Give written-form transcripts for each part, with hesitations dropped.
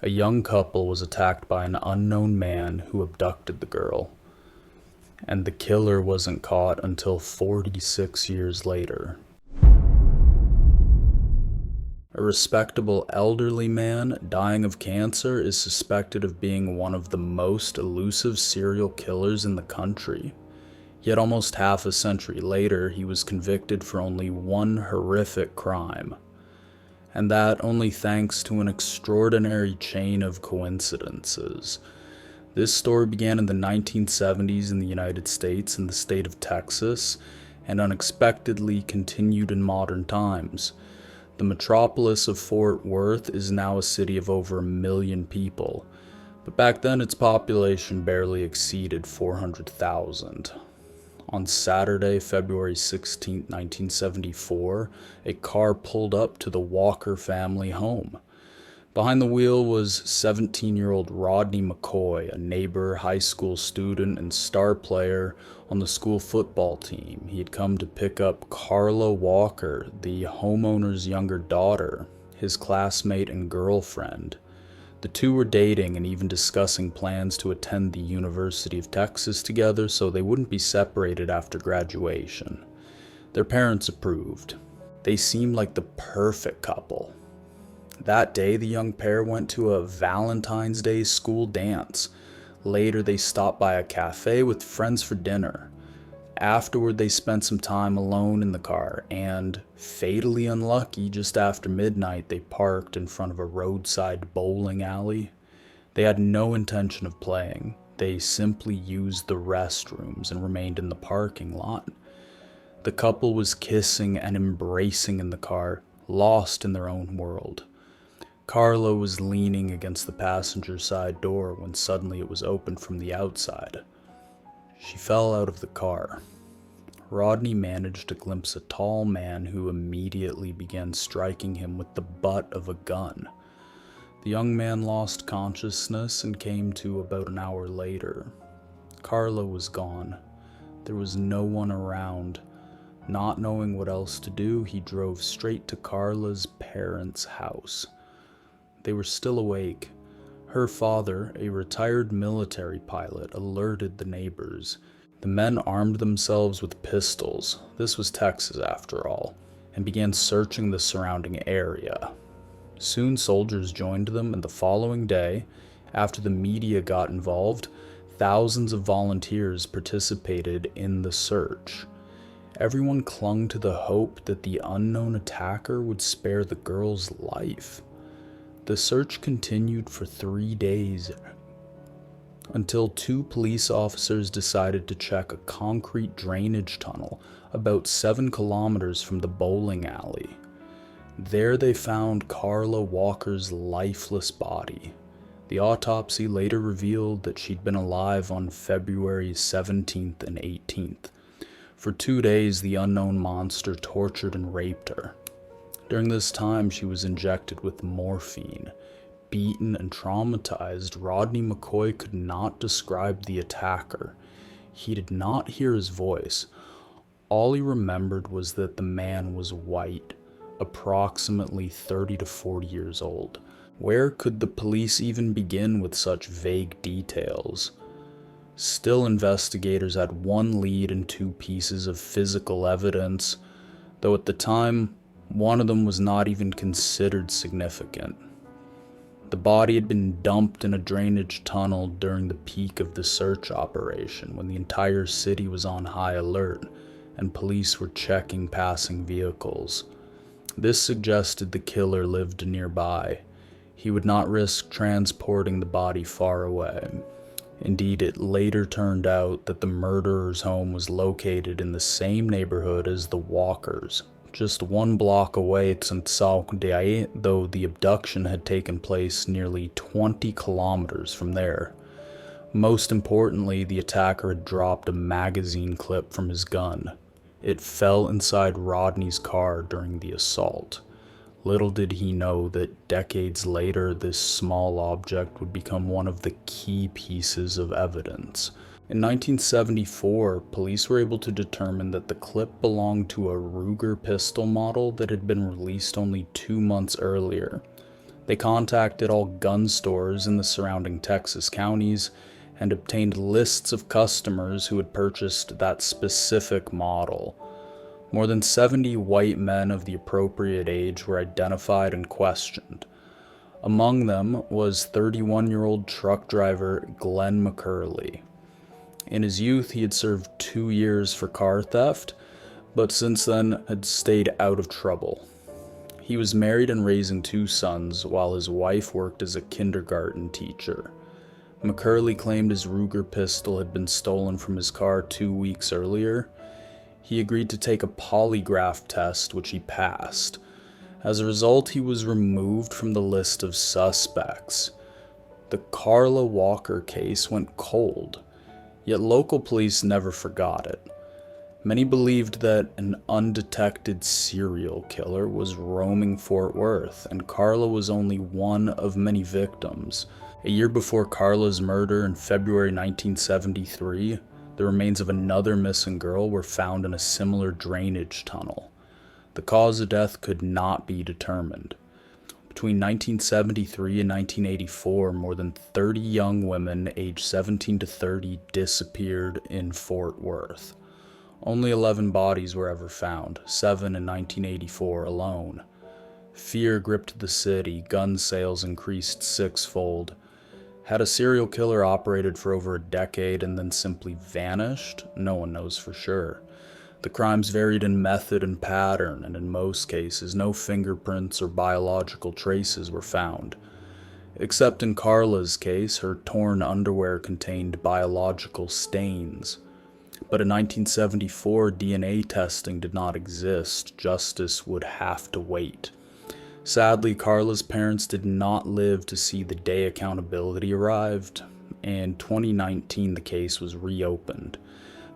A young couple was attacked by an unknown man who abducted the girl, and the killer wasn't caught until 46 years later. A respectable elderly man dying of cancer is suspected of being one of the most elusive serial killers in the country. Yet almost half a century later, he was convicted for only one horrific crime. And that only thanks to an extraordinary chain of coincidences. This story began in the 1970s in the United States in the state of Texas, and unexpectedly continued in modern times. The metropolis of Fort Worth is now a city of over 1 million people, but back then its population barely exceeded 400,000. On Saturday, February 16, 1974, a car pulled up to the Walker family home. Behind the wheel was 17-year-old Rodney McCoy, a neighbor, high school student, and star player on the school football team. He had come to pick up Carla Walker, the homeowner's younger daughter, his classmate and girlfriend. The two were dating and even discussing plans to attend the University of Texas together so they wouldn't be separated after graduation. Their parents approved. They seemed like the perfect couple. That day, the young pair went to a Valentine's Day school dance. Later, they stopped by a cafe with friends for dinner. Afterward, they spent some time alone in the car, and, fatally unlucky, just after midnight, they parked in front of a roadside bowling alley. They had no intention of playing. They simply used the restrooms and remained in the parking lot. The couple was kissing and embracing in the car, lost in their own world. Carla was leaning against the passenger side door when suddenly it was opened from the outside. She fell out of the car. Rodney managed to glimpse a tall man who immediately began striking him with the butt of a gun. The young man lost consciousness and came to about an hour later. Carla was gone. There was no one around. Not knowing what else to do, he drove straight to Carla's parents' house. They were still awake. Her father, a retired military pilot, alerted the neighbors. The men armed themselves with pistols, this was Texas after all, and began searching the surrounding area. Soon soldiers joined them, and the following day, after the media got involved, thousands of volunteers participated in the search. Everyone clung to the hope that the unknown attacker would spare the girl's life. The search continued for 3 days until 2 police officers decided to check a concrete drainage tunnel about 7 kilometers from the bowling alley. There they found Carla Walker's lifeless body. The autopsy later revealed that she'd been alive on February 17th and 18th. For 2 days, the unknown monster tortured and raped her. During this time, she was injected with morphine. Beaten and traumatized, Rodney McCoy could not describe the attacker. He did not hear his voice. All he remembered was that the man was white, approximately 30 to 40 years old. Where could the police even begin with such vague details? Still, investigators had 1 lead and 2 pieces of physical evidence, though at the time, one of them was not even considered significant. The body had been dumped in a drainage tunnel during the peak of the search operation, when the entire city was on high alert and police were checking passing vehicles. This suggested the killer lived nearby. He would not risk transporting the body far away. Indeed, it later turned out that the murderer's home was located in the same neighborhood as the Walkers, just 1 block away at Saint-Saulx-d'Ailly, though the abduction had taken place nearly 20 kilometers from there. Most importantly, the attacker had dropped a magazine clip from his gun. It fell inside Rodney's car during the assault. Little did he know that decades later, this small object would become one of the key pieces of evidence. In 1974, police were able to determine that the clip belonged to a Ruger pistol model that had been released only 2 months earlier. They contacted all gun stores in the surrounding Texas counties and obtained lists of customers who had purchased that specific model. More than 70 white men of the appropriate age were identified and questioned. Among them was 31-year-old truck driver Glenn McCurley. In his youth, he had served 2 years for car theft, but since then had stayed out of trouble. He was married and raising 2 sons, while his wife worked as a kindergarten teacher. McCurley claimed his Ruger pistol had been stolen from his car 2 weeks earlier. He agreed to take a polygraph test, which he passed. As a result, he was removed from the list of suspects. The Carla Walker case went cold, yet local police never forgot it. Many believed that an undetected serial killer was roaming Fort Worth, and Carla was only one of many victims. A year before Carla's murder in February 1973, the remains of another missing girl were found in a similar drainage tunnel. The cause of death could not be determined. Between 1973 and 1984, more than 30 young women aged 17 to 30 disappeared in Fort Worth. Only 11 bodies were ever found, 7 in 1984 alone. Fear gripped the city, gun sales increased 6-fold. Had a serial killer operated for over a decade and then simply vanished? No one knows for sure. The crimes varied in method and pattern, and in most cases, no fingerprints or biological traces were found. Except in Carla's case, her torn underwear contained biological stains. But in 1974, DNA testing did not exist. Justice would have to wait. Sadly, Carla's parents did not live to see the day accountability arrived. In 2019, the case was reopened.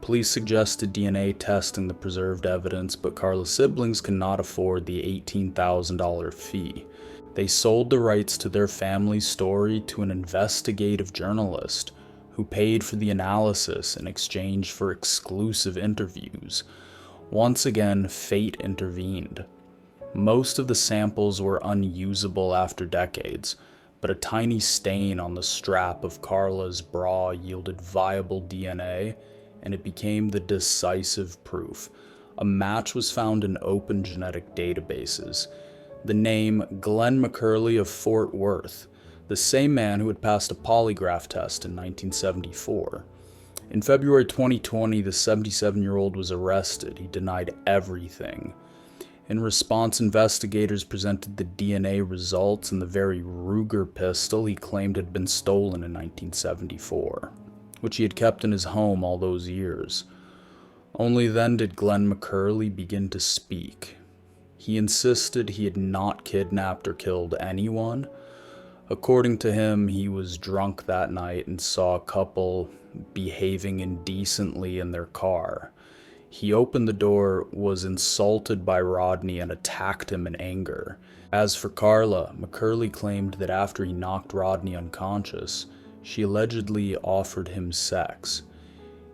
Police suggested DNA testing the preserved evidence, but Carla's siblings could not afford the $18,000 fee. They sold the rights to their family's story to an investigative journalist who paid for the analysis in exchange for exclusive interviews. Once again, fate intervened. Most of the samples were unusable after decades, but a tiny stain on the strap of Carla's bra yielded viable DNA, and it became the decisive proof. A match was found in open genetic databases. The name Glenn McCurley of Fort Worth, the same man who had passed a polygraph test in 1974. In February 2020, the 77-year-old was arrested. He denied everything. In response, investigators presented the DNA results and the very Ruger pistol he claimed had been stolen in 1974, which he had kept in his home all those years. Only then did Glenn McCurley begin to speak. He insisted he had not kidnapped or killed anyone. According to him, he was drunk that night and saw a couple behaving indecently in their car. He opened the door, was insulted by Rodney, and attacked him in anger. As for Carla, McCurley claimed that after he knocked Rodney unconscious, she allegedly offered him sex.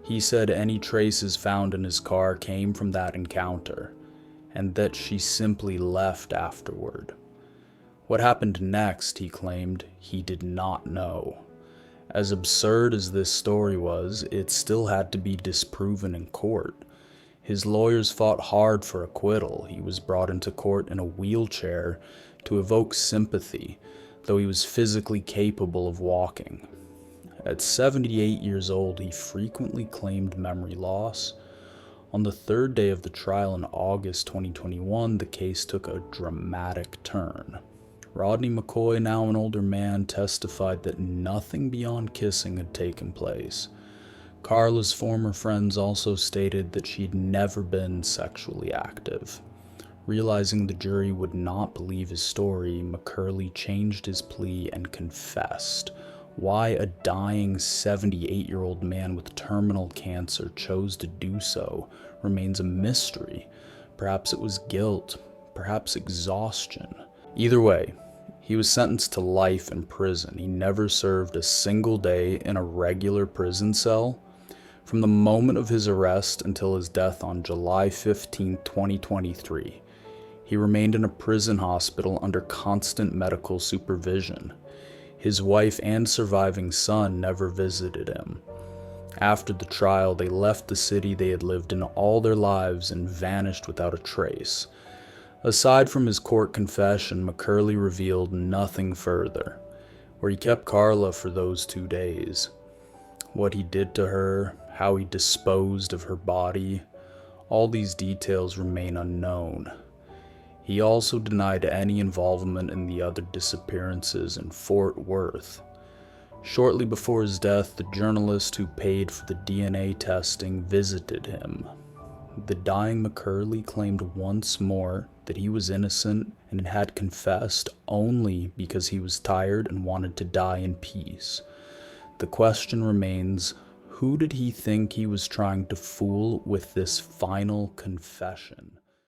He said any traces found in his car came from that encounter, and that she simply left afterward. What happened next, he claimed, he did not know. As absurd as this story was, it still had to be disproven in court. His lawyers fought hard for acquittal. He was brought into court in a wheelchair to evoke sympathy, though he was physically capable of walking. At 78 years old, he frequently claimed memory loss. On the third day of the trial in August 2021, the case took a dramatic turn. Rodney McCoy, now an older man, testified that nothing beyond kissing had taken place. Carla's former friends also stated that she'd never been sexually active. Realizing the jury would not believe his story, McCurley changed his plea and confessed. Why a dying 78-year-old man with terminal cancer chose to do so remains a mystery. Perhaps it was guilt, perhaps exhaustion. Either way, he was sentenced to life in prison. He never served a single day in a regular prison cell. From the moment of his arrest until his death on July 15, 2023, He remained in a prison hospital under constant medical supervision. His wife and surviving son never visited him. After the trial, they left the city they had lived in all their lives and vanished without a trace. Aside from his court confession, McCurley revealed nothing further, where he kept Carla for those 2 days. What he did to her, how he disposed of her body, all these details remain unknown. He also denied any involvement in the other disappearances in Fort Worth. Shortly before his death, the journalist who paid for the DNA testing visited him. The dying McCurley claimed once more that he was innocent and had confessed only because he was tired and wanted to die in peace. The question remains, who did he think he was trying to fool with this final confession?